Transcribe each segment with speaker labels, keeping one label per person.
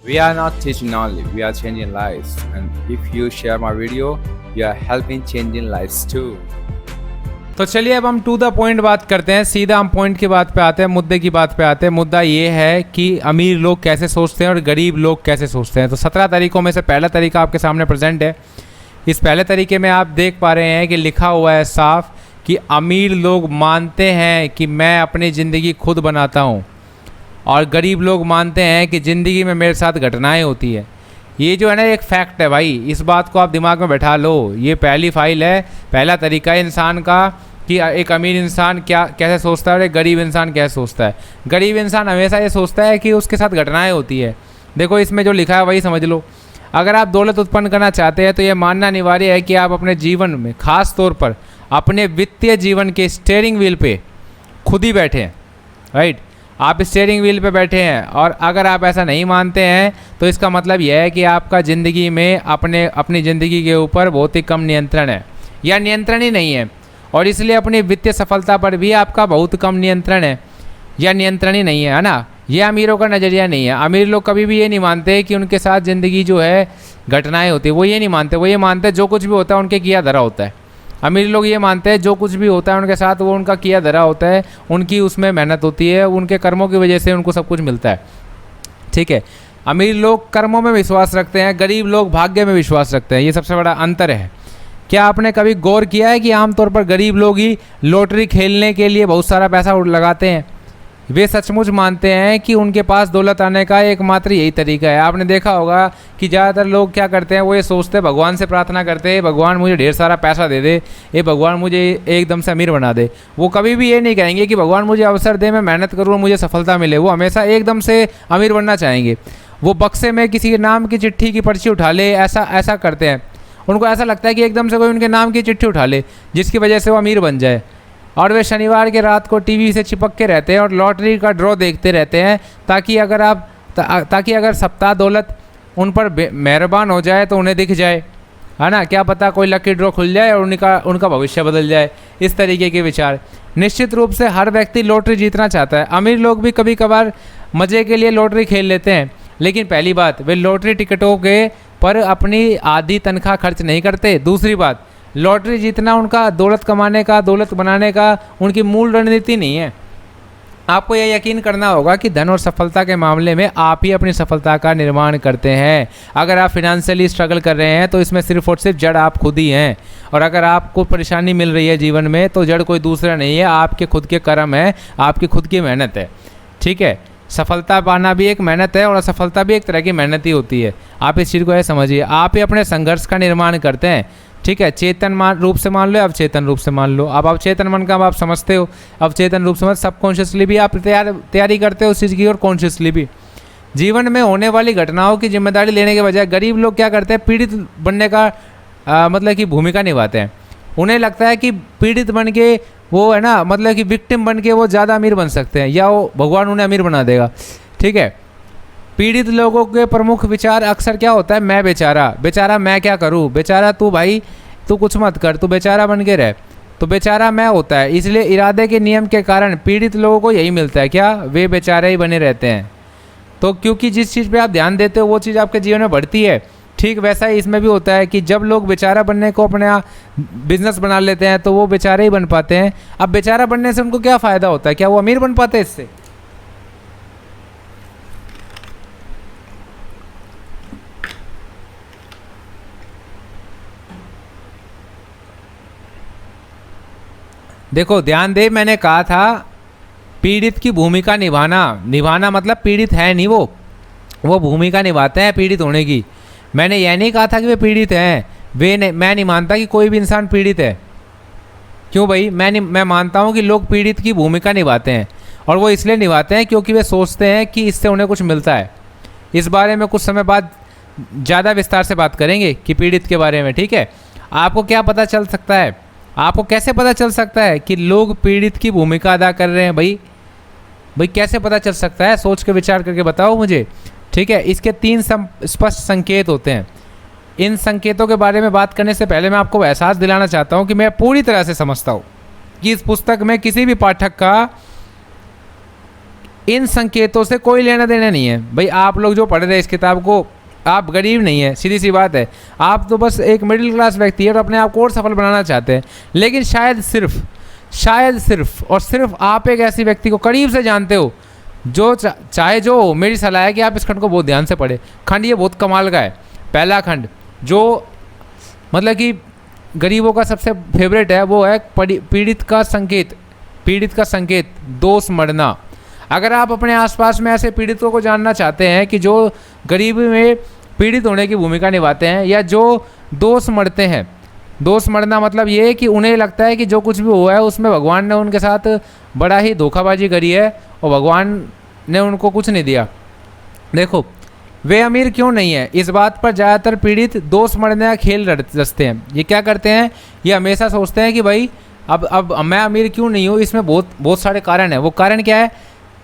Speaker 1: We are not teaching only, we are changing lives. And if you share my video, you are helping changing lives too.
Speaker 2: तो चलिए अब हम to the point बात करते हैं, सीधा हम पॉइंट की बात पे आते हैं, मुद्दे की बात पे आते हैं। मुद्दा ये है कि अमीर लोग कैसे सोचते हैं और गरीब लोग कैसे सोचते हैं। तो 17 तरीकों में से पहला तरीका आपके सामने प्रेजेंट है। इस पहले तरीके में आप देख पा रहे हैं कि लिखा हुआ है साफ कि अमीर लोग मानते हैं कि मैं अपनी ज़िंदगी खुद बनाता हूँ और गरीब लोग मानते हैं कि ज़िंदगी में मेरे साथ घटनाएं होती है। ये जो है ना एक फैक्ट है भाई, इस बात को आप दिमाग में बैठा लो। ये पहली फाइल है, पहला तरीका है इंसान का कि एक अमीर इंसान क्या कैसे सोचता है और एक गरीब इंसान कैसे सोचता है। गरीब इंसान हमेशा ये सोचता है कि उसके साथ घटनाएं होती है। देखो इसमें जो लिखा है वही समझ लो। अगर आप दौलत उत्पन्न करना चाहते हैं तो ये मानना अनिवार्य है कि आप अपने जीवन में, ख़ास तौर पर अपने वित्तीय जीवन के स्टीयरिंग व्हील पे खुद ही बैठे हैं। राइट, आप स्टीयरिंग व्हील पे बैठे हैं। और अगर आप ऐसा नहीं मानते हैं तो इसका मतलब यह है कि आपका ज़िंदगी में अपनी ज़िंदगी के ऊपर बहुत ही कम नियंत्रण है या नियंत्रण ही नहीं है, और इसलिए अपनी वित्तीय सफलता पर भी आपका बहुत कम नियंत्रण है या नियंत्रण ही नहीं है ना। ये अमीरों का नज़रिया नहीं है। अमीर लोग कभी भी ये नहीं मानते कि उनके साथ ज़िंदगी जो है घटनाएँ होती है, वो ये नहीं मानते। वो ये मानते हैं जो कुछ भी होता है उनके किया धरा होता है। अमीर लोग ये मानते हैं जो कुछ भी होता है उनके साथ वो उनका किया धरा होता है, उनकी उसमें मेहनत होती है, उनके कर्मों की वजह से उनको सब कुछ मिलता है। ठीक है, अमीर लोग कर्मों में विश्वास रखते हैं, गरीब लोग भाग्य में विश्वास रखते हैं। ये सबसे बड़ा अंतर है। क्या आपने कभी गौर किया है कि आमतौर पर गरीब लोग ही लॉटरी खेलने के लिए बहुत सारा पैसा लगाते हैं? वे सचमुच मानते हैं कि उनके पास दौलत आने का एकमात्र यही तरीका है। आपने देखा होगा कि ज़्यादातर लोग क्या करते हैं, वो ये सोचते हैं, भगवान से प्रार्थना करते हैं, भगवान मुझे ढेर सारा पैसा दे दे, ये भगवान मुझे एकदम से अमीर बना दे। वो कभी भी ये नहीं कहेंगे कि भगवान मुझे अवसर दे, मैं मेहनत करूँ, मुझे सफलता मिले। वो हमेशा एकदम से अमीर बनना चाहेंगे। वो बक्से में किसी के नाम की चिट्ठी की पर्ची उठा ले, ऐसा करते हैं। उनको ऐसा लगता है कि एकदम से कोई उनके नाम की चिट्ठी उठा ले जिसकी वजह से वो अमीर बन जाए। और वे शनिवार के रात को टीवी से चिपक के रहते हैं और लॉटरी का ड्रॉ देखते रहते हैं ताकि अगर सप्ताह दौलत उन पर मेहरबान हो जाए तो उन्हें दिख जाए, है ना। क्या पता कोई लकी ड्रॉ खुल जाए और उनका भविष्य बदल जाए। इस तरीके के विचार। निश्चित रूप से हर व्यक्ति लॉटरी जीतना चाहता है। अमीर लोग भी कभी कभार मज़े के लिए लॉटरी खेल लेते हैं, लेकिन पहली बात, वे लॉटरी टिकटों के पर अपनी आधी तनख्वाह खर्च नहीं करते। दूसरी बात, लॉटरी जीतना उनका दौलत कमाने का, दौलत बनाने का उनकी मूल रणनीति नहीं है। आपको यह यकीन करना होगा कि धन और सफलता के मामले में आप ही अपनी सफलता का निर्माण करते हैं। अगर आप फिनेंशियली स्ट्रगल कर रहे हैं तो इसमें सिर्फ और सिर्फ जड़ आप खुद ही हैं। और अगर आपको परेशानी मिल रही है जीवन में तो जड़ कोई दूसरा नहीं है, आपके खुद के कर्म है, आपकी खुद की मेहनत है। ठीक है, सफलता पाना भी एक मेहनत है और असफलता भी एक तरह की मेहनत ही होती है। आप इस चीज़ को ऐसे समझिए। आप ही अपने संघर्ष का निर्माण करते हैं। ठीक है, चेतन रूप से मान लो, अवचेतन रूप से मान लो। अब अवचेतन मन का आप समझते हो, अवचेतन रूप से सबकॉन्शियसली भी आप तैयारी करते हो उस चीज़ की, और कॉन्शियसली भी। जीवन में होने वाली घटनाओं की जिम्मेदारी लेने के बजाय गरीब लोग क्या करते हैं, पीड़ित बनने का मतलब कि भूमिका निभाते हैं। उन्हें लगता है कि पीड़ित बन के वो, है ना, मतलब कि विक्टिम बन के वो ज़्यादा अमीर बन सकते हैं या वो भगवान उन्हें अमीर बना देगा। ठीक है, पीड़ित लोगों के प्रमुख विचार अक्सर क्या होता है, मैं बेचारा मैं क्या करूं, बेचारा तू भाई तू कुछ मत कर, तू बेचारा बन के रह, तो बेचारा मैं होता है। इसलिए इरादे के नियम के कारण पीड़ित लोगों को यही मिलता है, क्या, वे बेचारे ही बने रहते हैं। तो क्योंकि जिस चीज़ पे आप ध्यान देते हो वो चीज़ आपके जीवन में बढ़ती है। ठीक वैसा ही इसमें भी होता है कि जब लोग बेचारा बनने को अपना बिजनेस बना लेते हैं तो वो बेचारे ही बन पाते हैं। अब बेचारा बनने से उनको क्या फ़ायदा होता है, क्या वो अमीर बन पाते हैं इससे? देखो ध्यान दे, मैंने कहा था पीड़ित की भूमिका निभाना मतलब पीड़ित है नहीं, वो भूमिका निभाते हैं पीड़ित होने की। मैंने यह नहीं कहा था कि वे पीड़ित हैं। मैं नहीं मानता कि कोई भी इंसान पीड़ित है। क्यों भाई? मैं मानता हूँ कि लोग पीड़ित की भूमिका निभाते हैं, और वो इसलिए निभाते हैं क्योंकि वे सोचते हैं कि इससे उन्हें कुछ मिलता है। इस बारे में कुछ समय बाद ज़्यादा विस्तार से बात करेंगे कि पीड़ित के बारे में। ठीक है, आपको क्या पता चल सकता है, आपको कैसे पता चल सकता है कि लोग पीड़ित की भूमिका अदा कर रहे हैं? भाई कैसे पता चल सकता है? सोच के विचार करके बताओ मुझे। ठीक है, इसके 3 स्पष्ट संकेत होते हैं। इन संकेतों के बारे में बात करने से पहले मैं आपको एहसास दिलाना चाहता हूं कि मैं पूरी तरह से समझता हूं कि इस पुस्तक में किसी भी पाठक का इन संकेतों से कोई लेना देना नहीं है भाई। आप लोग जो पढ़ रहे हैं इस किताब को, आप गरीब नहीं है, सीधी सी बात है। आप तो बस एक मिडिल क्लास व्यक्ति है और अपने आप को और सफल बनाना चाहते हैं। लेकिन शायद सिर्फ और सिर्फ आप एक ऐसे व्यक्ति को करीब से जानते हो जो चाहे जो हो। मेरी सलाह है कि आप इस खंड को बहुत ध्यान से पढ़ें। खंड ये बहुत कमाल का है। पहला खंड जो मतलब कि गरीबों का सबसे फेवरेट है वो है पीड़ित का संकेत, दोष मरना। अगर आप अपने आसपास में ऐसे पीड़ितों को जानना चाहते हैं कि जो गरीबी में पीड़ित होने की भूमिका निभाते हैं या जो दोष मरते हैं, दोष मरना मतलब ये है कि उन्हें लगता है कि जो कुछ भी हुआ है उसमें भगवान ने उनके साथ बड़ा ही धोखाबाजी करी है और भगवान ने उनको कुछ नहीं दिया। देखो वे अमीर क्यों नहीं है, इस बात पर ज़्यादातर पीड़ित दोष मरने का खेल रचते हैं। ये क्या करते हैं, ये हमेशा सोचते हैं कि भाई अब मैं अमीर क्यों नहीं हूँ, इसमें बहुत सारे कारण हैं। वो कारण क्या है,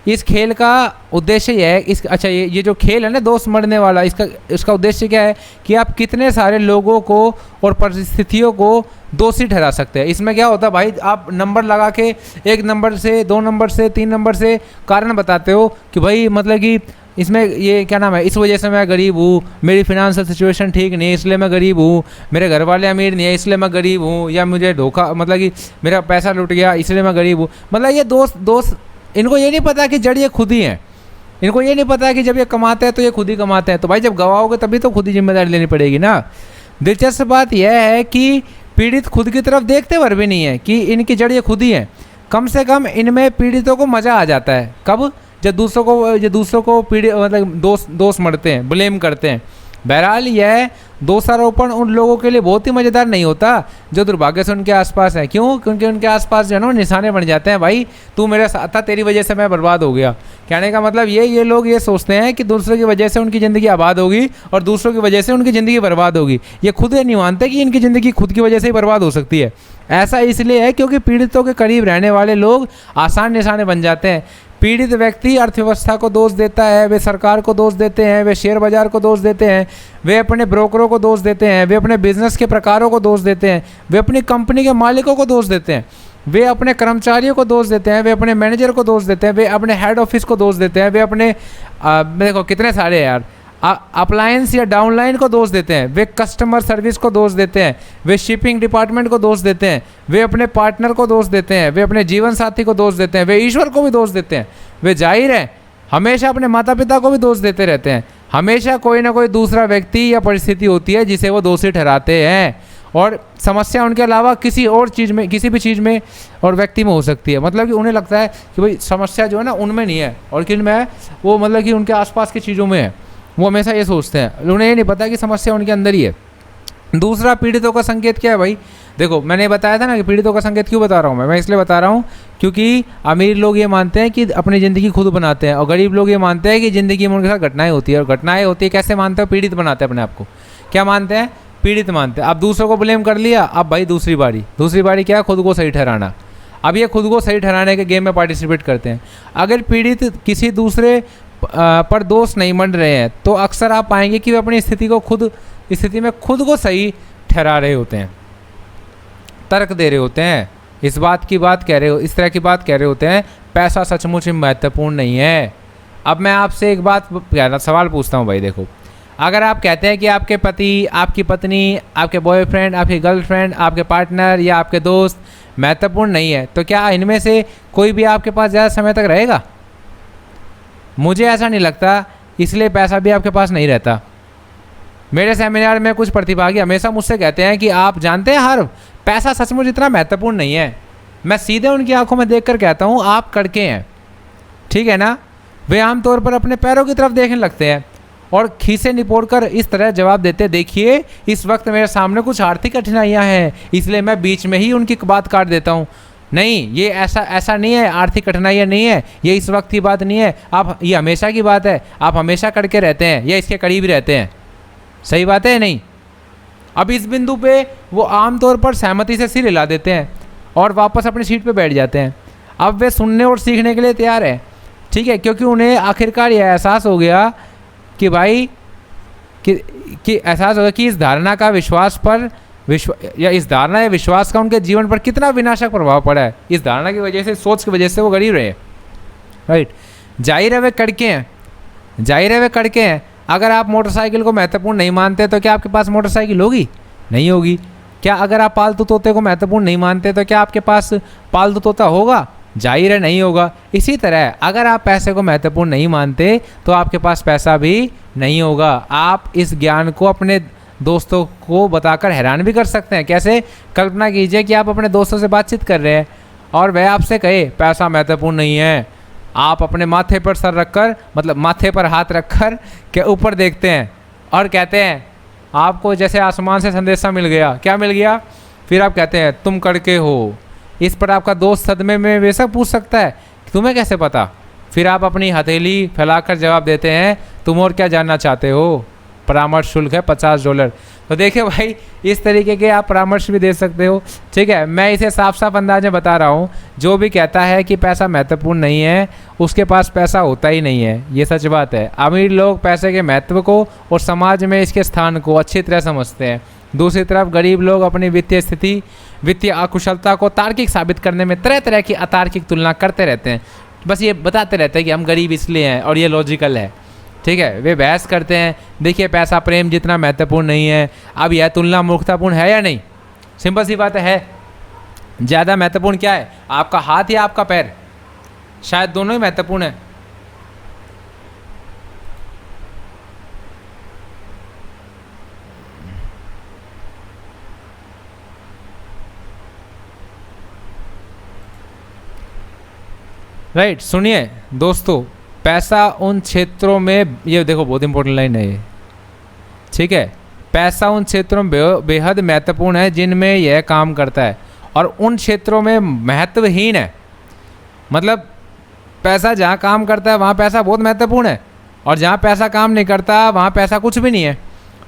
Speaker 2: इस खेल का उद्देश्य यह है, ये जो खेल है ना दोष मरने वाला, इसका उद्देश्य क्या है कि आप कितने सारे लोगों को और परिस्थितियों को दोषी ठहरा सकते हैं। इसमें क्या होता है भाई, आप नंबर लगा के 1 नंबर से 2 नंबर से 3 नंबर से कारण बताते हो कि भाई मतलब कि इसमें ये क्या नाम है, इस वजह से मैं गरीब हूँ, मेरी फिनेंशियल सिचुएशन ठीक नहीं है इसलिए मैं गरीब हूँ, मेरे घर वाले अमीर नहीं है इसलिए मैं गरीब हूँ, या मुझे धोखा मतलब कि मेरा पैसा लुट गया इसलिए मैं गरीब हूँ। मतलब ये दोस्त इनको ये नहीं पता कि जड़ ये खुद ही है। इनको ये नहीं पता कि जब ये कमाते हैं तो ये खुद ही कमाते हैं, तो भाई जब गवाओगे तभी तो खुद ही जिम्मेदारी लेनी पड़ेगी ना। दिलचस्प बात यह है कि पीड़ित खुद की तरफ देखते भर भी नहीं है कि इनकी जड़ ये खुद ही है। कम से कम इनमें पीड़ितों को मज़ा आ जाता है। कब, जब दूसरों को मतलब दोस्त मरते हैं, ब्लेम करते हैं। बहरहाल यह दोषारोपण उन लोगों के लिए बहुत ही मज़ेदार नहीं होता जो दुर्भाग्य से उनके आसपास है। क्यों? क्योंकि उनके आसपास जो है ना निशाने बन जाते हैं, भाई तू मेरे साथ था, तेरी वजह से मैं बर्बाद हो गया। कहने का मतलब ये लोग ये सोचते हैं कि दूसरों की वजह से उनकी ज़िंदगी आबाद होगी और दूसरों की वजह से उनकी ज़िंदगी बर्बाद होगी। ये खुद ये नहीं मानते कि इनकी ज़िंदगी खुद की वजह से ही बर्बाद हो सकती है। ऐसा इसलिए है क्योंकि पीड़ितों के करीब रहने वाले लोग आसान निशाने बन जाते हैं। पीड़ित व्यक्ति अर्थव्यवस्था को दोष देता है, वे सरकार को दोष देते हैं, वे शेयर बाजार को दोष देते हैं, वे अपने ब्रोकरों को दोष देते हैं, वे अपने बिजनेस के प्रकारों को दोष देते हैं, वे अपनी कंपनी के मालिकों को दोष देते हैं, वे अपने कर्मचारियों को दोष देते हैं, वे अपने मैनेजर को दोष देते हैं, वे अपने हेड ऑफिस को दोष देते हैं, वे अपने देखो कितने सारे हैं यार, अप्लायंस या डाउनलाइन को दोष देते हैं, वे कस्टमर सर्विस को दोष देते हैं, वे शिपिंग डिपार्टमेंट को दोष देते हैं, वे अपने पार्टनर को दोष देते हैं, वे अपने जीवन साथी को दोष देते हैं, वे ईश्वर को भी दोष देते हैं। वे जाहिर है हमेशा अपने माता पिता को भी दोष देते रहते हैं। हमेशा कोई ना कोई दूसरा व्यक्ति या परिस्थिति होती है जिसे वो दोषी ठहराते हैं, और समस्या उनके अलावा किसी और चीज़ में, किसी भी चीज़ में और व्यक्ति में हो सकती है। मतलब कि उन्हें लगता है कि भाई समस्या जो है ना उनमें नहीं है और किन में है, वो मतलब कि उनके आसपास की चीज़ों में है। वो हमेशा ये सोचते हैं, उन्हें ये नहीं पता कि समस्या उनके अंदर ही है। दूसरा पीड़ितों का संकेत क्या है भाई, देखो मैंने बताया था ना कि पीड़ितों का संकेत क्यों बता रहा हूँ मैं इसलिए बता रहा हूँ क्योंकि अमीर लोग ये मानते हैं कि अपनी ज़िंदगी खुद बनाते हैं और गरीब लोग ये मानते हैं कि ज़िंदगी में उनके साथ घटनाएं होती है, और घटनाएं होती है कैसे मानते हैं, पीड़ित बनाते हैं अपने आप को। क्या मानते हैं? पीड़ित मानते हैं। अब दूसरों को ब्लेम कर लिया, अब भाई दूसरी बारी क्या है, खुद को सही ठहराना। अब ये खुद को सही ठहराने के गेम में पार्टिसिपेट करते हैं। अगर पीड़ित किसी दूसरे पर दोष नहीं मंड रहे हैं तो अक्सर आप पाएंगे कि वे अपनी स्थिति में खुद को सही ठहरा रहे होते हैं, तर्क दे रहे होते हैं, इस तरह की बात कह रहे होते हैं, पैसा सचमुच महत्वपूर्ण नहीं है। अब मैं आपसे एक सवाल पूछता हूँ भाई, देखो अगर आप कहते हैं कि आपके पति, आपकी पत्नी, आपके बॉयफ्रेंड, आपकी गर्लफ्रेंड, आपके पार्टनर या आपके दोस्त महत्वपूर्ण नहीं है, तो क्या इनमें से कोई भी आपके पास ज़्यादा समय तक रहेगा? मुझे ऐसा नहीं लगता, इसलिए पैसा भी आपके पास नहीं रहता। मेरे सेमिनार में कुछ प्रतिभागी हमेशा मुझसे कहते हैं कि आप जानते हैं हर पैसा सचमुच इतना महत्वपूर्ण नहीं है। मैं सीधे उनकी आंखों में देखकर कहता हूँ आप कड़के हैं, ठीक है ना। वे आमतौर पर अपने पैरों की तरफ देखने लगते हैं और खीसे निपोड़कर इस तरह जवाब देते, देखिए इस वक्त मेरे सामने कुछ आर्थिक कठिनाइयाँ हैं इसलिए मैं बीच में ही उनकी बात काट देता हूँ। नहीं, ये ऐसा नहीं है, आर्थिक कठिनाइयाँ नहीं है, ये इस वक्त की बात नहीं है, ये हमेशा की बात है। आप हमेशा कड़के रहते हैं या इसके करीब रहते हैं, सही बात है नहीं। अब इस बिंदु पे वो आमतौर पर सहमति से सिर हिला देते हैं और वापस अपनी सीट पे बैठ जाते हैं। अब वे सुनने और सीखने के लिए तैयार हैं, ठीक है, क्योंकि उन्हें आखिरकार यह एहसास हो गया कि भाई एहसास होगा कि इस धारणा का इस धारणा या विश्वास का उनके जीवन पर कितना विनाशक प्रभाव पड़ा है। इस धारणा की वजह से, सोच की वजह से वो गरीब रहे, राइट। जाहिर है वे कड़के हैं, जाहिर है वे कड़के हैं। अगर आप मोटरसाइकिल को महत्वपूर्ण नहीं मानते तो क्या आपके पास मोटरसाइकिल होगी? नहीं होगी। क्या अगर आप पालतू तोते को महत्वपूर्ण नहीं मानते तो क्या आपके पास पालतू तोता होगा? जाहिर है नहीं होगा। इसी तरह अगर आप पैसे को महत्वपूर्ण नहीं मानते तो आपके पास पैसा भी नहीं होगा। आप इस ज्ञान को अपने दोस्तों को बताकर हैरान भी कर सकते हैं। कैसे? कल्पना कीजिए कि आप अपने दोस्तों से बातचीत कर रहे हैं और वह आपसे कहे पैसा महत्वपूर्ण नहीं है। आप अपने माथे पर सर रखकर, मतलब माथे पर हाथ रखकर के ऊपर देखते हैं और कहते हैं आपको जैसे आसमान से संदेशा मिल गया। क्या मिल गया? फिर आप कहते हैं तुम कड़के हो। इस पर आपका दोस्त सदमे में बेशक पूछ सकता है तुम्हें कैसे पता? फिर आप अपनी हथेली फैलाकर जवाब देते हैं तुम और क्या जानना चाहते हो? परामर्श शुल्क है $50। तो देखिए भाई, इस तरीके के आप परामर्श भी दे सकते हो। ठीक है, मैं इसे साफ साफ अंदाज में बता रहा हूँ। जो भी कहता है कि पैसा महत्वपूर्ण नहीं है उसके पास पैसा होता ही नहीं है, ये सच बात है। अमीर लोग पैसे के महत्व को और समाज में इसके स्थान को अच्छी तरह समझते हैं। दूसरी तरफ गरीब लोग अपनी वित्तीय स्थिति, वित्तीय अकुशलता को तार्किक साबित करने में तरह तरह की अतार्किक तुलना करते रहते हैं। बस ये बताते रहते हैं कि हम गरीब इसलिए हैं और ये लॉजिकल है। ठीक है, वे बहस करते हैं देखिए पैसा प्रेम जितना महत्वपूर्ण नहीं है। अब यह तुलना मूर्खतापूर्ण है या नहीं? सिंपल सी बात है। ज़्यादा महत्वपूर्ण क्या है, आपका हाथ या आपका पैर? शायद दोनों ही महत्वपूर्ण है। राइट, सुनिए दोस्तों, पैसा उन क्षेत्रों में, ये देखो बहुत इंपॉर्टेंट लाइन है ये। ठीक है, पैसा उन क्षेत्रों में बेहद महत्वपूर्ण है जिनमें यह काम करता है और उन क्षेत्रों में महत्वहीन है। मतलब पैसा जहाँ काम करता है वहाँ पैसा बहुत महत्वपूर्ण है और जहाँ पैसा काम नहीं करता वहाँ पैसा कुछ भी नहीं है।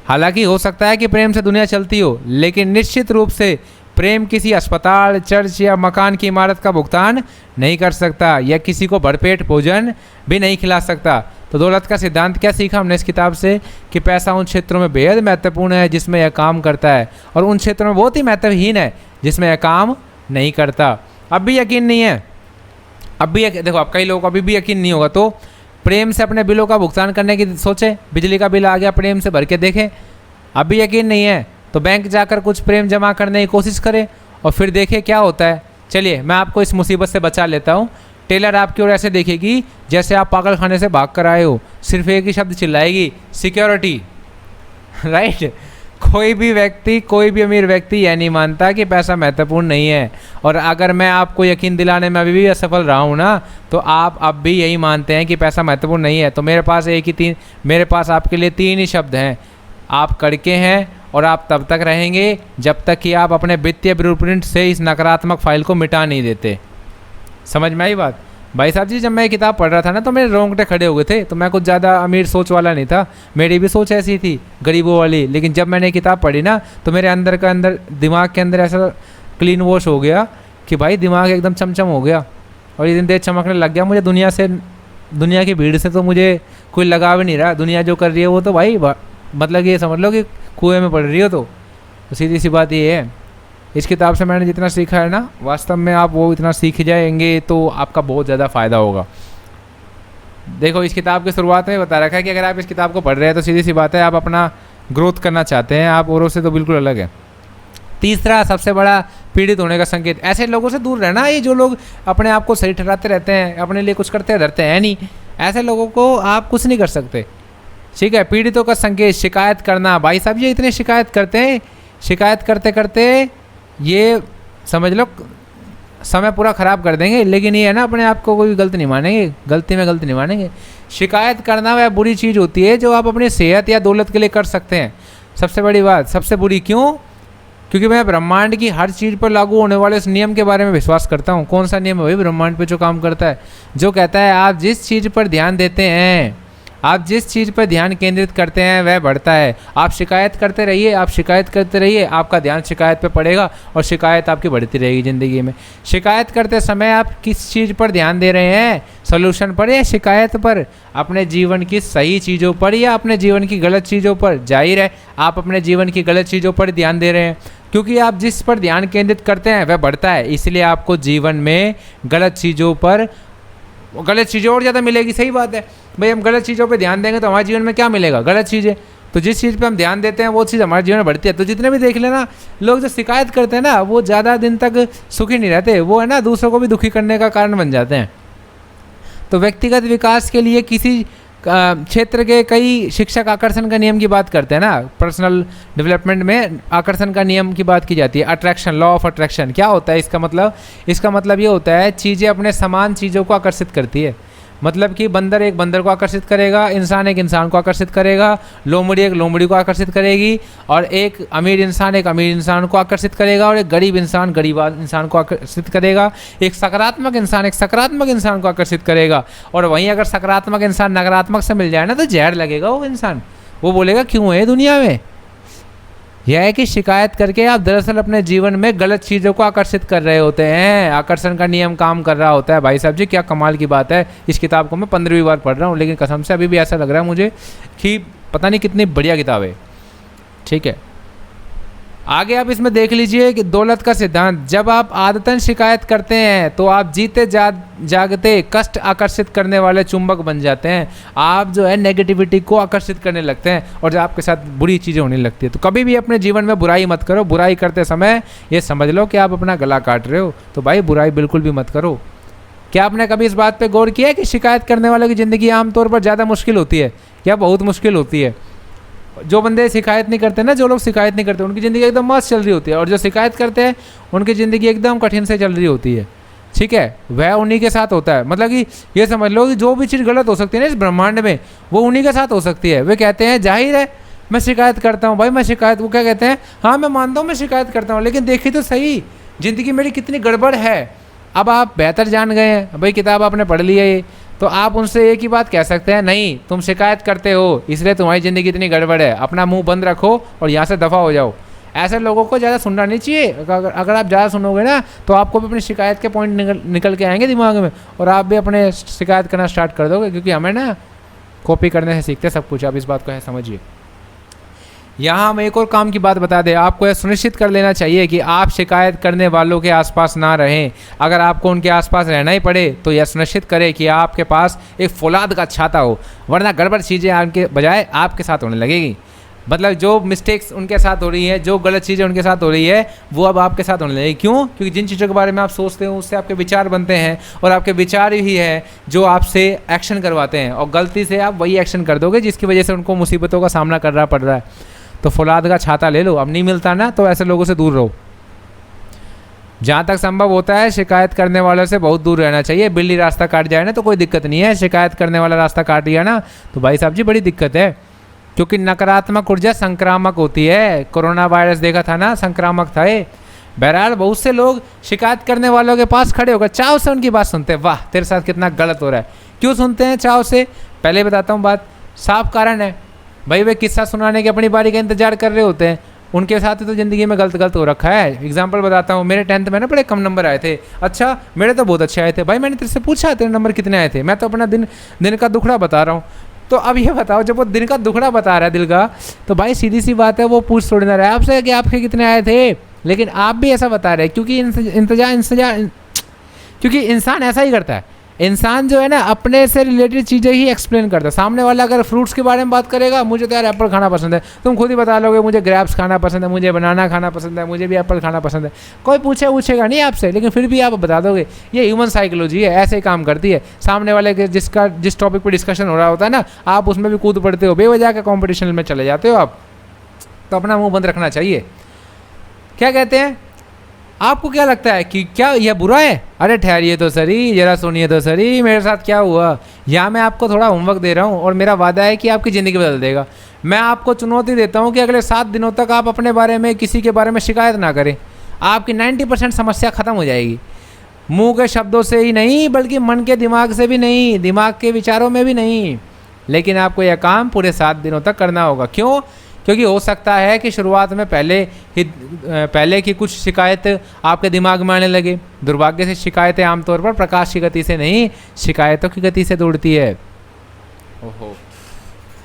Speaker 2: हालांकि हो सकता है कि प्रेम से दुनिया चलती हो, लेकिन निश्चित रूप से प्रेम किसी अस्पताल, चर्च या मकान की इमारत का भुगतान नहीं कर सकता या किसी को भरपेट भोजन भी नहीं खिला सकता। तो दौलत का सिद्धांत क्या सीखा हमने इस किताब से? कि पैसा उन क्षेत्रों में बेहद महत्वपूर्ण है जिसमें यह काम करता है और उन क्षेत्रों में बहुत ही महत्वहीन है जिसमें यह काम नहीं करता। अब भी यकीन नहीं है, अब भी देखो, अब कई लोगों को अभी भी यकीन नहीं होगा तो प्रेम से अपने बिलों का भुगतान करने की सोचें। बिजली का बिल आ गया, प्रेम से भर के देखें। अब भी यकीन नहीं है तो बैंक जाकर कुछ प्रेम जमा करने की कोशिश करें और फिर देखें क्या होता है। चलिए मैं आपको इस मुसीबत से बचा लेता हूँ। टेलर आपकी ओर ऐसे देखेगी जैसे आप पागल खाने से भाग कर आए हो, सिर्फ एक ही शब्द चिल्लाएगी, सिक्योरिटी। राइट, कोई भी व्यक्ति, कोई भी अमीर व्यक्ति यह नहीं मानता कि पैसा महत्वपूर्ण नहीं है। और अगर मैं आपको यकीन दिलाने में अभी भी असफल रहा हूँ ना, तो आप अब भी यही मानते हैं कि पैसा महत्वपूर्ण नहीं है। तो मेरे पास आपके लिए 3 ही शब्द हैं। आप कड़के हैं और आप तब तक रहेंगे जब तक कि आप अपने वित्तीय ब्लूप्रिंट से इस नकारात्मक फाइल को मिटा नहीं देते। समझ में आई बात? भाई साहब जी, जब मैं ये किताब पढ़ रहा था ना तो मेरे रोंगटे खड़े हो गए थे। तो मैं कुछ ज़्यादा अमीर सोच वाला नहीं था, मेरी भी सोच ऐसी थी गरीबों वाली। लेकिन जब मैंने किताब पढ़ी ना तो मेरे अंदर दिमाग के अंदर ऐसा क्लीन वॉश हो गया कि भाई दिमाग एकदम चमचम हो गया और ये दिन देर चमकने लग गया। मुझे दुनिया की भीड़ से तो मुझे कोई लगाव ही नहीं रहा। दुनिया जो कर रही है वो तो भाई मतलब ये समझ लो कि कुएं में पड़ रही हो। तो सीधी सी बात ये है, इस किताब से मैंने जितना सीखा है ना, वास्तव में आप वो इतना सीख जाएंगे तो आपका बहुत ज़्यादा फ़ायदा होगा। देखो, इस किताब की शुरुआत में बता रखा है कि अगर आप इस किताब को पढ़ रहे हैं तो सीधी सी बात है आप अपना ग्रोथ करना चाहते हैं, आप औरों से तो बिल्कुल अलग है। तीसरा सबसे बड़ा पीड़ित होने का संकेत, ऐसे लोगों से दूर रहना। ये जो लोग अपने आप को सही ठहराते रहते हैं, अपने लिए कुछ करते धरते हैं नहीं, ऐसे लोगों को आप कुछ नहीं कर सकते। ठीक है, पीड़ितों का संकेत, शिकायत करना। भाई साहब ये इतने शिकायत करते हैं, शिकायत करते करते ये समझ लो समय पूरा ख़राब कर देंगे। लेकिन ये है ना, अपने आप को कोई गलती नहीं मानेंगे, गलती में गलती नहीं मानेंगे। शिकायत करना वह बुरी चीज़ होती है जो आप अपनी सेहत या दौलत के लिए कर सकते हैं। सबसे बड़ी बात, सबसे बुरी क्यों? क्योंकि मैं ब्रह्मांड की हर चीज़ पर लागू होने वाले उस नियम के बारे में विश्वास करता हूँ। कौन सा नियम है भाई? ब्रह्मांड पे जो काम करता है, जो कहता है आप जिस चीज़ पर ध्यान देते हैं, आप जिस चीज़ पर ध्यान केंद्रित करते हैं वह बढ़ता है। आप शिकायत करते रहिए, आप शिकायत करते रहिए, आपका ध्यान शिकायत पे पड़ेगा और शिकायत आपकी बढ़ती रहेगी ज़िंदगी में। शिकायत करते समय आप किस चीज़ पर ध्यान दे रहे हैं? सॉल्यूशन पर या शिकायत पर? अपने जीवन की सही चीज़ों पर या अपने जीवन की गलत चीज़ों पर? जाहिर है आप अपने जीवन की गलत चीज़ों पर ध्यान दे रहे हैं, क्योंकि आप जिस पर ध्यान केंद्रित करते हैं वह बढ़ता है। इसलिए आपको जीवन में गलत चीज़ों पर गलत चीज़ें और ज़्यादा मिलेगी। सही बात है भाई, हम गलत चीज़ों पे ध्यान देंगे तो हमारे जीवन में क्या मिलेगा? गलत चीज़ें। तो जिस चीज़ पे हम ध्यान देते हैं वो चीज़ हमारे जीवन में बढ़ती है। तो जितने भी देख लेना लोग जो शिकायत करते हैं ना, वो ज़्यादा दिन तक सुखी नहीं रहते, वो है ना दूसरों को भी दुखी करने का कारण बन जाते हैं। तो व्यक्तिगत विकास के लिए किसी क्षेत्र के कई शिक्षक आकर्षण का नियम की बात करते हैं ना। पर्सनल डेवलपमेंट में आकर्षण का नियम की बात की जाती है। अट्रैक्शन, लॉ ऑफ अट्रैक्शन क्या होता है? इसका मतलब ये होता है चीज़ें अपने समान चीज़ों को आकर्षित करती है। मतलब कि बंदर एक बंदर को आकर्षित करेगा, इंसान एक इंसान को आकर्षित करेगा, लोमड़ी एक लोमड़ी को आकर्षित करेगी, और एक अमीर इंसान एक अमीर इंसान को आकर्षित करेगा, और एक गरीब इंसान गरीब इंसान को आकर्षित करेगा, एक सकारात्मक इंसान एक सकारात्मक इंसान को आकर्षित करेगा। और वहीं अगर सकारात्मक इंसान नकारात्मक से मिल जाए ना तो जहर लगेगा वो इंसान, वो बोलेगा क्यों है दुनिया में। यह है कि शिकायत करके आप दरअसल अपने जीवन में गलत चीज़ों को आकर्षित कर रहे होते हैं। आकर्षण का नियम काम कर रहा होता है। भाई साहब जी क्या कमाल की बात है। इस किताब को मैं 15वीं बार पढ़ रहा हूँ, लेकिन कसम से अभी भी ऐसा लग रहा है मुझे कि पता नहीं कितनी बढ़िया किताब है। ठीक है, आगे आप इसमें देख लीजिए कि दौलत का सिद्धांत। जब आप आदतन शिकायत करते हैं तो आप जीते जागते कष्ट आकर्षित करने वाले चुंबक बन जाते हैं। आप जो है नेगेटिविटी को आकर्षित करने लगते हैं और जब आपके साथ बुरी चीज़ें होने लगती है। तो कभी भी अपने जीवन में बुराई मत करो। बुराई करते समय ये समझ लो कि आप अपना गला काट रहे हो, तो भाई बुराई बिल्कुल भी मत करो। क्या आपने कभी इस बात पर गौर किया है कि शिकायत करने वालों की ज़िंदगी आमतौर पर ज़्यादा मुश्किल होती है या बहुत मुश्किल होती है? जो बंदे शिकायत नहीं करते ना, जो लोग शिकायत नहीं करते उनकी ज़िंदगी एकदम मस्त चल रही होती है, और जो शिकायत करते हैं उनकी ज़िंदगी एकदम कठिन से चल रही होती है। ठीक है, वह उन्हीं के साथ होता है। मतलब कि ये समझ लो कि जो भी चीज़ गलत हो सकती है ना इस ब्रह्मांड में, वो उन्हीं के साथ हो सकती है। वे कहते हैं जाहिर है मैं शिकायत करता हूँ भाई, मैं शिकायत, वो क्या कहते हैं, हाँ मैं मानता हूँ मैं शिकायत करता हूँ, लेकिन देखिए तो सही ज़िंदगी मेरी कितनी गड़बड़ है। अब आप बेहतर जान गए हैं भाई, किताब आपने पढ़ ली है ये, तो आप उनसे एक ही बात कह सकते हैं, नहीं तुम शिकायत करते हो इसलिए तुम्हारी ज़िंदगी इतनी गड़बड़ है, अपना मुंह बंद रखो और यहाँ से दफ़ा हो जाओ। ऐसे लोगों को ज़्यादा सुनना नहीं चाहिए। अगर आप ज़्यादा सुनोगे ना तो आपको भी अपनी शिकायत के पॉइंट निकल के आएंगे दिमाग में, और आप भी अपने शिकायत करना स्टार्ट कर दोगे, क्योंकि हमें ना कॉपी करने से सीखते सब कुछ। आप इस बात को है समझिए। यहाँ हम एक और काम की बात बता दें, आपको यह सुनिश्चित कर लेना चाहिए कि आप शिकायत करने वालों के आसपास ना रहें। अगर आपको उनके आसपास रहना ही पड़े तो यह सुनिश्चित करें कि आपके पास एक फौलाद का छाता हो, वरना गड़बड़ चीज़ें आपके बजाय आपके साथ होने लगेगी। मतलब जो मिस्टेक्स उनके साथ हो रही है, जो गलत चीज़ें उनके साथ हो रही है, वो अब आपके साथ होने लगेगी। क्यों? क्योंकि जिन चीज़ों के बारे में आप सोचते हो उससे आपके विचार बनते हैं, और आपके विचार ही है जो आपसे एक्शन करवाते हैं, और गलती से आप वही एक्शन कर दोगे जिसकी वजह से उनको मुसीबतों का सामना करना पड़ रहा है। तो फौलाद का छाता ले लो। अब नहीं मिलता ना तो ऐसे लोगों से दूर रहो। जहाँ तक संभव होता है शिकायत करने वालों से बहुत दूर रहना चाहिए। बिल्ली रास्ता काट जाए ना तो कोई दिक्कत नहीं है, शिकायत करने वाला रास्ता काट दिया ना तो भाई साहब जी बड़ी दिक्कत है, क्योंकि नकारात्मक ऊर्जा संक्रामक होती है। कोरोना वायरस देखा था ना, संक्रामक था ये। बहरहाल बहुत से लोग शिकायत करने वालों के पास खड़े होकर चाव से उनकी बात सुनते हैं, वाह तेरे साथ कितना गलत हो रहा है। क्यों सुनते हैं चाव से? पहले बताता हूँ बात, साफ कारण है भाई, वे किस्सा सुनाने की अपनी बारी का इंतजार कर रहे होते हैं। उनके साथ ही तो ज़िंदगी में गलत हो रखा है। एग्जांपल बताता हूँ, मेरे 10th में ना बड़े कम नंबर आए थे। अच्छा, मेरे तो बहुत अच्छे आए थे। भाई मैंने तेरे से पूछा तेरे नंबर कितने आए थे? मैं तो अपना दिन का दुखड़ा बता रहा हूँ। तो अब ये बताओ, जब वो दिन का दुखड़ा बता रहा है दिल का, तो भाई सीधी सी बात है वो पूछ थोड़ी ना रहा है आपसे कि आपके कितने आए थे, लेकिन आप भी ऐसा बता रहे हैं क्योंकि इंसान ऐसा ही करता है। इंसान जो है ना अपने से रिलेटेड चीज़ें ही एक्सप्लेन करता है। सामने वाला अगर फ्रूट्स के बारे में बात करेगा, मुझे तो यार एप्पल खाना पसंद है, तुम खुद ही बता लोगे मुझे ग्रेप्स खाना पसंद है, मुझे बनाना खाना पसंद है, मुझे भी एप्पल खाना पसंद है। कोई पूछेगा नहीं आपसे, लेकिन फिर भी आप बता दोगे। ये ह्यूमन साइकोलॉजी है, ऐसे ही काम करती है। सामने वाले के जिस टॉपिक पर डिस्कशन हो रहा होता है ना, आप उसमें भी कूद पड़ते हो, बेवजह के कॉम्पिटिशन में चले जाते हो आप। तो अपना मुँह बंद रखना चाहिए। क्या कहते हैं, आपको क्या लगता है कि क्या यह बुरा है? अरे ठहरिए तो सही, जरा सुनिए तो सही, मेरे साथ क्या हुआ। यहाँ मैं आपको थोड़ा होमवर्क दे रहा हूँ और मेरा वादा है कि आपकी ज़िंदगी बदल देगा। मैं आपको चुनौती देता हूँ कि अगले 7 दिनों तक आप अपने बारे में किसी के बारे में शिकायत ना करें। आपकी 90% समस्या ख़त्म हो जाएगी। मुँह के शब्दों से ही नहीं, बल्कि मन के दिमाग से भी नहीं, दिमाग के विचारों में भी नहीं। लेकिन आपको यह काम पूरे 7 दिनों तक करना होगा। क्यों? क्योंकि हो सकता है कि शुरुआत में पहले की कुछ शिकायत आपके दिमाग में आने लगे। दुर्भाग्य से शिकायतें आमतौर पर प्रकाश की गति से नहीं, शिकायतों की गति से दौड़ती है। ओहो,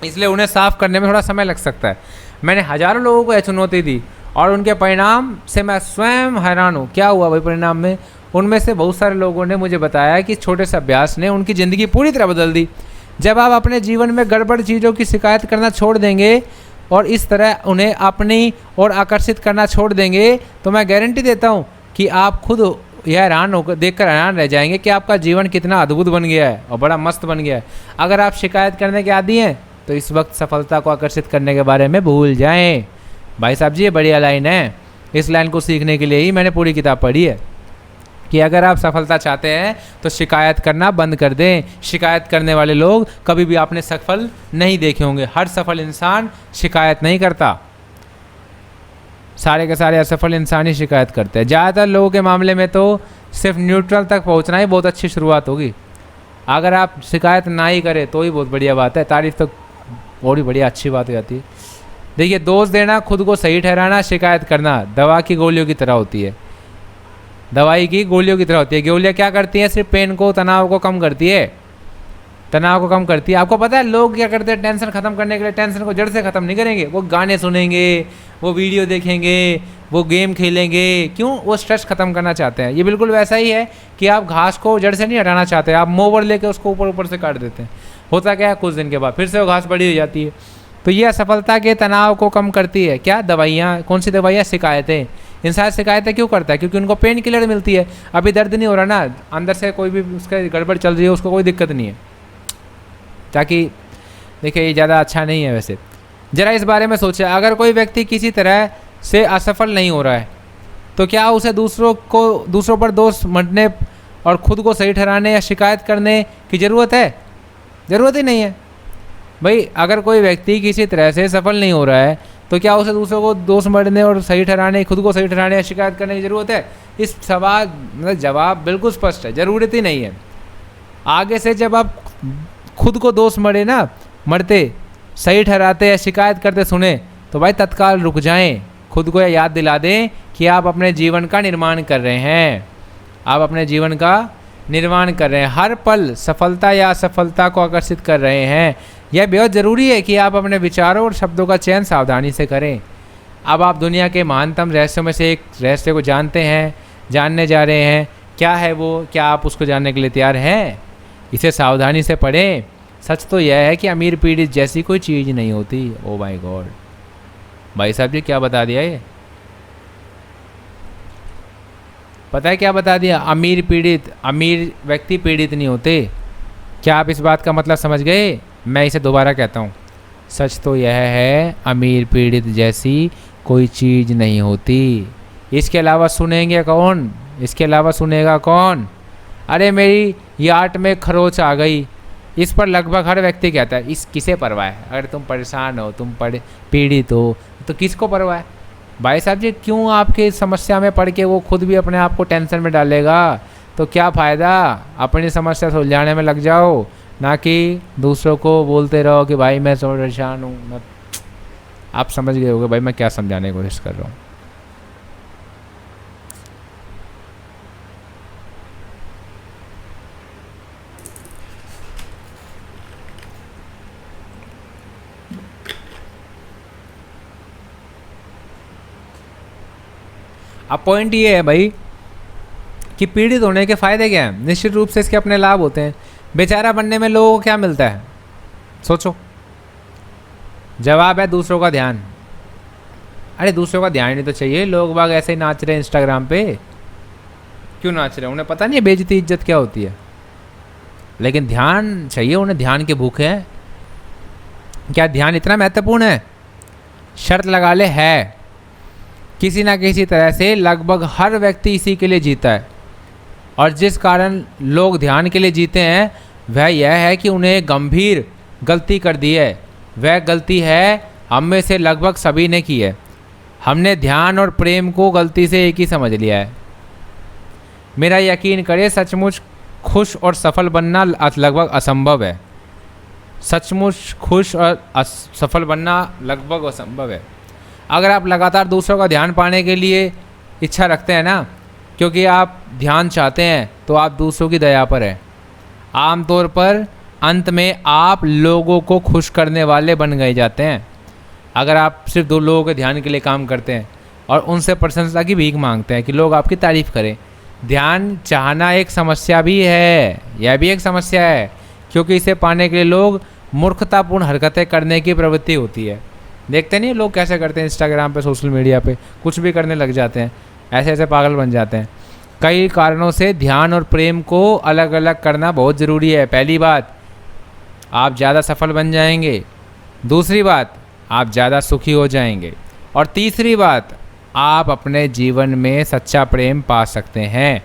Speaker 2: इसलिए उन्हें साफ करने में थोड़ा समय लग सकता है। मैंने हज़ारों लोगों को यह चुनौती दी और उनके परिणाम से मैं स्वयं हैरान हूँ। क्या हुआ भाई परिणाम में? उनमें से बहुत सारे लोगों ने मुझे बताया कि छोटे से अभ्यास ने उनकी ज़िंदगी पूरी तरह बदल दी। जब आप अपने जीवन में गड़बड़ चीज़ों की शिकायत करना छोड़ देंगे और इस तरह उन्हें अपनी ओर आकर्षित करना छोड़ देंगे, तो मैं गारंटी देता हूँ कि आप खुद यह हैरान होकर देखकर हैरान रह जाएंगे कि आपका जीवन कितना अद्भुत बन गया है और बड़ा मस्त बन गया है। अगर आप शिकायत करने के आदी हैं तो इस वक्त सफलता को आकर्षित करने के बारे में भूल जाएं। भाई साहब जी, ये बढ़िया लाइन है। इस लाइन को सीखने के लिए ही मैंने पूरी किताब पढ़ी है कि अगर आप सफलता चाहते हैं तो शिकायत करना बंद कर दें। शिकायत करने वाले लोग कभी भी आपने सफल नहीं देखे होंगे। हर सफल इंसान शिकायत नहीं करता, सारे के सारे असफल इंसान ही शिकायत करते हैं। ज़्यादातर लोगों के मामले में तो सिर्फ न्यूट्रल तक पहुंचना ही बहुत अच्छी शुरुआत होगी। अगर आप शिकायत ना ही करें तो ही बहुत बढ़िया बात है, तारीफ तो और भी बढ़िया अच्छी बात हो जाती है। देखिए, दोष देना, खुद को सही ठहराना, शिकायत करना दवा की गोलियों की तरह होती है। दवाई की गोलियों की तरह होती है। गोलियाँ क्या करती हैं? सिर्फ पेन को, तनाव को कम करती है, तनाव को कम करती है। आपको पता है लोग क्या करते हैं? टेंशन ख़त्म करने के लिए टेंशन को जड़ से ख़त्म नहीं करेंगे। वो गाने सुनेंगे, वो वीडियो देखेंगे, वो गेम खेलेंगे। क्यों? वो स्ट्रेस ख़त्म करना चाहते हैं। ये बिल्कुल वैसा ही है कि आप घास को जड़ से नहीं हटाना चाहते, आप मोवर लेके उसको ऊपर ऊपर से काट देते हैं। होता क्या है, कुछ दिन के बाद फिर से वो घास बड़ी हो जाती है। तो ये असफलता के तनाव को कम करती है। क्या? दवाइयाँ। कौन सी दवाइयाँ? शिकायतें। इंसान शिकायतें क्यों करता है? क्योंकि उनको पेन किलर मिलती है। अभी दर्द नहीं हो रहा ना, अंदर से कोई भी उसका गड़बड़ चल रही है, उसको कोई दिक्कत नहीं है। ताकि देखिए, ये ज़्यादा अच्छा नहीं है। वैसे ज़रा इस बारे में सोचें, अगर कोई व्यक्ति किसी तरह से असफल नहीं हो रहा है तो क्या उसे दूसरों पर दोष मढ़ने और ख़ुद को सही ठहराने या शिकायत करने की ज़रूरत है? ज़रूरत ही नहीं है भाई। अगर कोई व्यक्ति किसी तरह से सफल नहीं हो रहा है तो क्या उसे दूसरों को दोष मढ़ने और सही ठहराने, खुद को सही ठहराने या शिकायत करने की ज़रूरत है? इस सवाल मतलब जवाब बिल्कुल स्पष्ट है, ज़रूरत ही नहीं है। आगे से जब आप खुद को दोष मढ़ते, सही ठहराते या शिकायत करते सुने तो भाई तत्काल रुक जाएं। खुद को यह याद दिला दें कि आप अपने जीवन का निर्माण कर रहे हैं। आप अपने जीवन का निर्माण कर रहे हैं। हर पल सफलता या असफलता को आकर्षित कर रहे हैं। यह बेहद ज़रूरी है कि आप अपने विचारों और शब्दों का चयन सावधानी से करें। अब आप दुनिया के महानतम रहस्यों में से एक रहस्य को जानने जा रहे हैं। क्या है वो? क्या आप उसको जानने के लिए तैयार हैं? इसे सावधानी से पढ़ें। सच तो यह है कि अमीर पीड़ित जैसी कोई चीज़ नहीं होती। ओ माय गॉड, भाई साहब जी क्या बता दिया ये? पता है क्या बता दिया? अमीर व्यक्ति पीड़ित नहीं होते। क्या आप इस बात का मतलब समझ गए? मैं इसे दोबारा कहता हूँ। सच तो यह है, अमीर पीड़ित जैसी कोई चीज़ नहीं होती। इसके अलावा सुनेंगे कौन? इसके अलावा सुनेगा कौन? अरे मेरी यार्ड में खरोच आ गई, इस पर लगभग हर व्यक्ति कहता है इस किसे परवाह है। अगर तुम परेशान हो, तुम पीड़ित हो तो किसको परवाह है? भाई साहब जी, क्यों आपकी समस्या में पड़ के वो खुद भी अपने आप को टेंशन में डालेगा? तो क्या फ़ायदा? अपनी समस्या सुलझाने में लग जाओ, ना कि दूसरों को बोलते रहो कि भाई मैं परेशान हूँ। आप समझ गए होगे भाई मैं क्या समझाने की कोशिश कर रहा हूँ। अब पॉइंट ये है भाई कि पीड़ित होने के फ़ायदे क्या हैं? निश्चित रूप से इसके अपने लाभ होते हैं। बेचारा बनने में लोगों को क्या मिलता है? सोचो। जवाब है दूसरों का ध्यान। अरे दूसरों का ध्यान ही तो चाहिए। लोग बाग ऐसे ही नाच रहे हैं इंस्टाग्राम पे। क्यों नाच रहे हैं? उन्हें पता नहीं है बेइज्जती इज्जत क्या होती है, लेकिन ध्यान चाहिए उन्हें। ध्यान के भूखे हैं। क्या ध्यान इतना महत्वपूर्ण है? शर्त लगा ले है। किसी ना किसी तरह से लगभग हर व्यक्ति इसी के लिए जीता है, और जिस कारण लोग ध्यान के लिए जीते हैं वह यह है कि उन्हें गंभीर गलती कर दी है। वह गलती है हम में से लगभग सभी ने की है। हमने ध्यान और प्रेम को गलती से एक ही समझ लिया है। मेरा यकीन करे, सचमुच खुश और सफल बनना लगभग असंभव है। सचमुच खुश और सफल बनना लगभग असंभव है। अगर आप लगातार दूसरों का ध्यान पाने के लिए इच्छा रखते हैं ना, क्योंकि आप ध्यान चाहते हैं, तो आप दूसरों की दया पर हैं। आमतौर पर अंत में आप लोगों को खुश करने वाले बन गए जाते हैं। अगर आप सिर्फ दो लोगों के ध्यान के लिए काम करते हैं और उनसे प्रशंसा की भीख मांगते हैं कि लोग आपकी तारीफ़ करें, ध्यान चाहना एक समस्या भी है, यह भी एक समस्या है, क्योंकि इसे पाने के लिए लोग मूर्खतापूर्ण हरकतें करने की प्रवृत्ति होती है। देखते नहीं लोग कैसे करते हैं, इंस्टाग्राम पे, सोशल मीडिया पे कुछ भी करने लग जाते हैं, ऐसे ऐसे पागल बन जाते हैं। कई कारणों से ध्यान और प्रेम को अलग अलग करना बहुत ज़रूरी है। पहली बात, आप ज़्यादा सफल बन जाएंगे। दूसरी बात, आप ज़्यादा सुखी हो जाएंगे। और तीसरी बात, आप अपने जीवन में सच्चा प्रेम पा सकते हैं।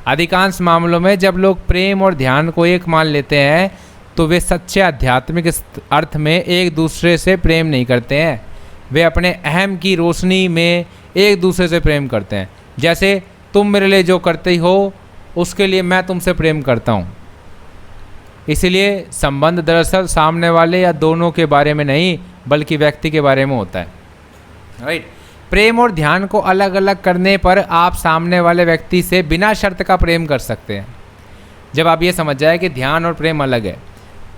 Speaker 2: अधिकांश मामलों में जब लोग प्रेम और ध्यान को एक मान लेते हैं तो वे सच्चे आध्यात्मिक अर्थ में एक दूसरे से प्रेम नहीं करते हैं, वे अपने अहम की रोशनी में एक दूसरे से प्रेम करते हैं। जैसे तुम मेरे लिए जो करते हो उसके लिए मैं तुमसे प्रेम करता हूँ। इसलिए संबंध दरअसल सामने वाले या दोनों के बारे में नहीं बल्कि व्यक्ति के बारे में होता है। राइट। प्रेम और ध्यान को अलग अलग करने पर आप सामने वाले व्यक्ति से बिना शर्त का प्रेम कर सकते हैं। जब आप ये समझ जाए कि ध्यान और प्रेम अलग है,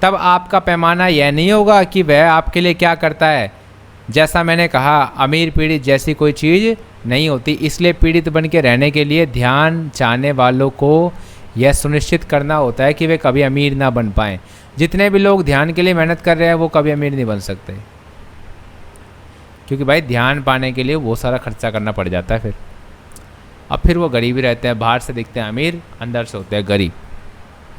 Speaker 2: तब आपका पैमाना यह नहीं होगा कि वह आपके लिए क्या करता है। जैसा मैंने कहा, अमीर पीड़ित जैसी कोई चीज़ नहीं होती, इसलिए पीड़ित बन के रहने के लिए ध्यान चाहने वालों को यह सुनिश्चित करना होता है कि वे कभी अमीर ना बन पाएँ। जितने भी लोग ध्यान के लिए मेहनत कर रहे हैं वो कभी अमीर नहीं बन सकते, क्योंकि भाई ध्यान पाने के लिए वो सारा खर्चा करना पड़ जाता है। फिर वो गरीब ही रहते हैं, बाहर से दिखते हैं अमीर, अंदर से होते हैं गरीब।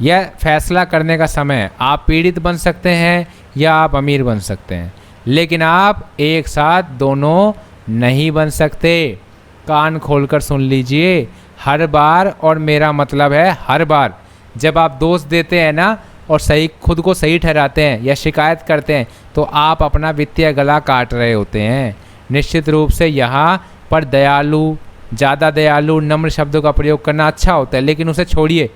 Speaker 2: यह फैसला करने का समय है, आप पीड़ित बन सकते हैं या आप अमीर बन सकते हैं, लेकिन आप एक साथ दोनों नहीं बन सकते। कान खोलकर सुन लीजिए, हर बार, और मेरा मतलब है हर बार, जब आप दोष देते हैं ना और खुद को सही ठहराते हैं या शिकायत करते हैं तो आप अपना वित्तीय गला काट रहे होते हैं। निश्चित रूप से यहाँ पर दयालु, ज़्यादा दयालु, नम्र शब्दों का प्रयोग करना अच्छा होता है, लेकिन उसे छोड़िए।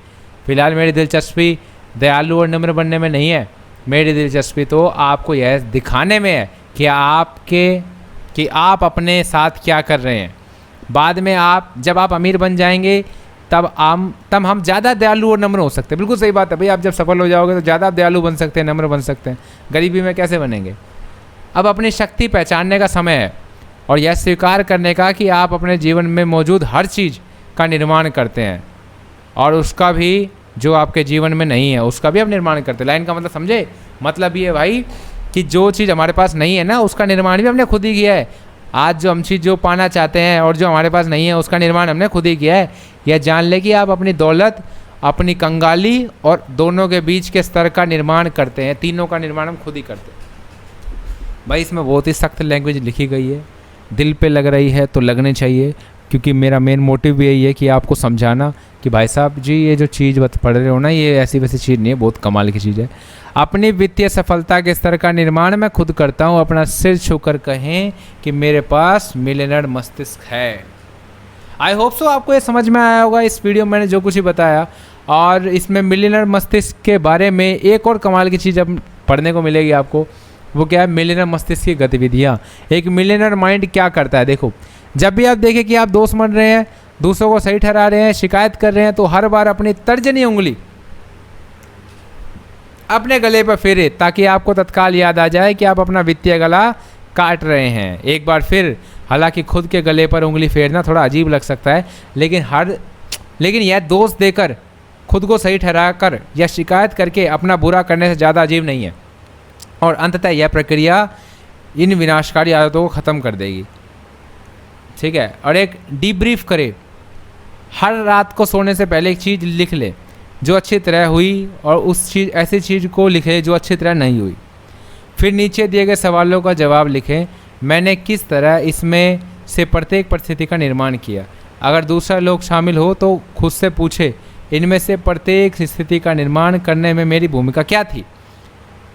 Speaker 2: फिलहाल मेरी दिलचस्पी दयालु और नम्र बनने में नहीं है, मेरी दिलचस्पी तो आपको यह दिखाने में है कि आप अपने साथ क्या कर रहे हैं। बाद में जब आप अमीर बन जाएंगे तब हम ज़्यादा दयालु और नम्र हो सकते हैं। बिल्कुल सही बात है भाई, आप जब सफल हो जाओगे तो ज़्यादा आप दयालु बन सकते हैं, नम्र बन सकते हैं। गरीबी में कैसे बनेंगे? अब अपनी शक्ति पहचानने का समय है और यह स्वीकार करने का कि आप अपने जीवन में मौजूद हर चीज़ का निर्माण करते हैं और उसका भी जो आपके जीवन में नहीं है उसका भी आप निर्माण करते हैं। लाइन का मतलब समझे? मतलब ये भाई कि जो चीज़ हमारे पास नहीं है ना उसका निर्माण भी हमने खुद ही किया है। आज जो हम चीज़ जो पाना चाहते हैं और जो हमारे पास नहीं है उसका निर्माण हमने खुद ही किया है। यह जान ले कि आप अपनी दौलत, अपनी कंगाली और दोनों के बीच के स्तर का निर्माण करते हैं। तीनों का निर्माण हम खुद ही करते हैं। भाई इसमें बहुत ही सख्त लैंग्वेज लिखी गई है, दिल पे लग रही है तो लगनी चाहिए, क्योंकि मेरा मेन मोटिव भी यही है कि आपको समझाना कि भाई साहब जी ये जो चीज़ पढ़ रहे हो ना ये ऐसी वैसी चीज़ नहीं है, बहुत कमाल की चीज़ है। अपनी वित्तीय सफलता के स्तर का निर्माण मैं खुद करता हूँ। अपना सिर छूकर कहें कि मेरे पास मिलियनर मस्तिष्क है। आई होप सो आपको ये समझ में आया होगा इस वीडियो में मैंने जो कुछ ही बताया। और इसमें मिलियनर मस्तिष्क के बारे में एक और कमाल की चीज़ अब पढ़ने को मिलेगी आपको। वो क्या है? मिलियनर मस्तिष्क की गतिविधियाँ। एक मिलियनर माइंड क्या करता है? देखो, जब भी आप देखें कि आप दोस्त बन रहे हैं, दूसरों को सही ठहरा रहे हैं, शिकायत कर रहे हैं, तो हर बार अपनी तर्जनी उंगली अपने गले पर फेरे ताकि आपको तत्काल याद आ जाए कि आप अपना वित्तीय गला काट रहे हैं। एक बार फिर, हालांकि खुद के गले पर उंगली फेरना थोड़ा अजीब लग सकता है, लेकिन यह दोष देकर, खुद को सही ठहरा कर या शिकायत करके अपना बुरा करने से ज़्यादा अजीब नहीं है। और अंततः यह प्रक्रिया इन विनाशकारी आदतों को ख़त्म कर देगी। ठीक है? और एक डीब्रीफ करे, हर रात को सोने से पहले एक चीज़ लिख ले जो अच्छी तरह हुई और ऐसी चीज़ को लिखे जो अच्छी तरह नहीं हुई। फिर नीचे दिए गए सवालों का जवाब लिखें। मैंने किस तरह इसमें से प्रत्येक परिस्थिति का निर्माण किया। अगर दूसरा लोग शामिल हो तो खुद से पूछे, इनमें से प्रत्येक स्थिति का निर्माण करने में मेरी भूमिका क्या थी?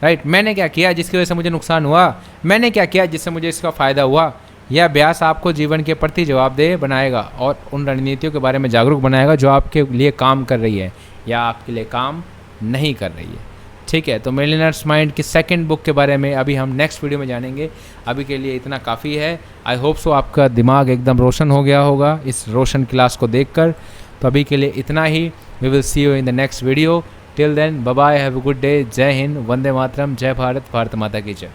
Speaker 2: राइट? मैंने क्या किया जिसकी वजह से मुझे नुकसान हुआ? मैंने क्या किया जिससे मुझे इसका फ़ायदा हुआ? यह अभ्यास आपको जीवन के प्रति जवाबदेह बनाएगा और उन रणनीतियों के बारे में जागरूक बनाएगा जो आपके लिए काम कर रही है या आपके लिए काम नहीं कर रही है। ठीक है? तो मिलियनर्स माइंड की सेकंड बुक के बारे में अभी हम नेक्स्ट वीडियो में जानेंगे। अभी के लिए इतना काफ़ी है। आई होप सो आपका दिमाग एकदम रोशन हो गया होगा इस रोशन क्लास को देखकर। तो अभी के लिए इतना ही। We will see you in the next video. Till then, bye bye, have a good day. जय हिंद, वंदे मातरम, जय भारत, भारत माता की जय।